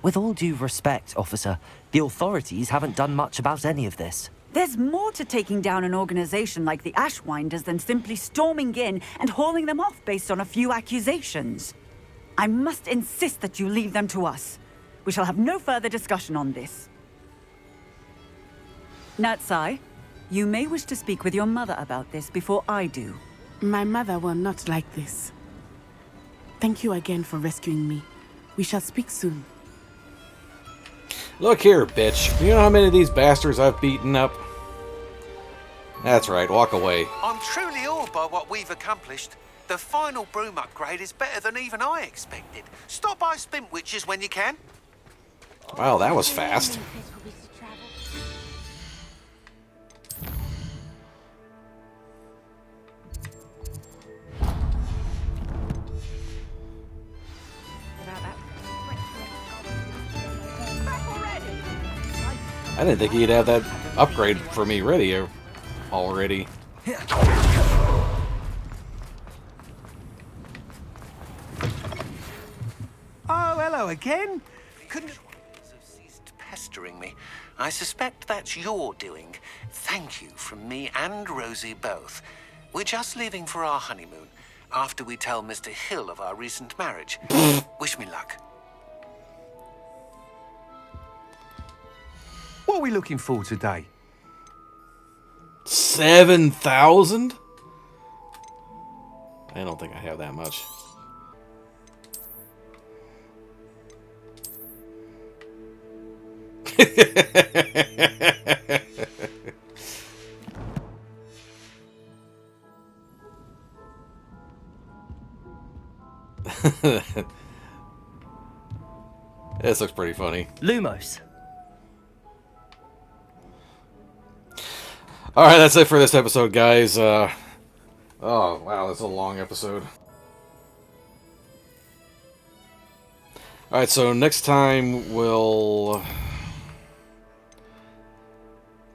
With all due respect, officer, the authorities haven't done much about any of this. There's more to taking down an organization like the Ashwinders than simply storming in and hauling them off based on a few accusations. I must insist that you leave them to us. We shall have no further discussion on this. Natsai, you may wish to speak with your mother about this before I do. My mother will not like this. Thank you again for rescuing me. We shall speak soon. Look here, bitch. You know how many of these bastards I've beaten up? That's right, walk away. I'm truly awed by what we've accomplished. The final broom upgrade is better than even I expected. Stop by Spintwitches when you can. Wow, that was fast. I didn't think he'd have that upgrade for me ready already. Oh, hello again. Couldn't have ceased pestering me. I suspect that's your doing. Thank you from me and Rosie both. We're just leaving for our honeymoon after we tell Mr. Hill of our recent marriage. Wish me luck. What are we looking for today? 7,000? I don't think I have that much. This looks pretty funny. Lumos. Alright, that's it for this episode, guys. Oh, wow, that's a long episode. Alright, so next time we'll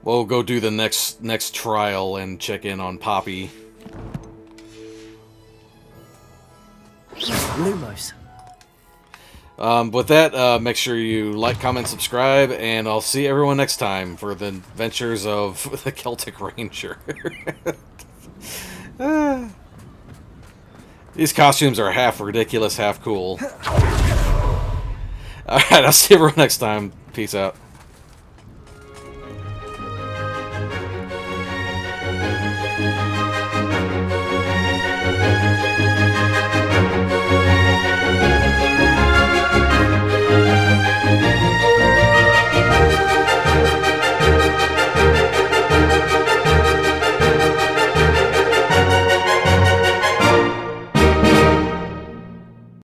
go do the next trial and check in on Poppy. Lumos. With that, make sure you like, comment, subscribe, and I'll see everyone next time for the adventures of the Celtic Ranger. These costumes are half ridiculous, half cool. Alright, I'll see everyone next time. Peace out.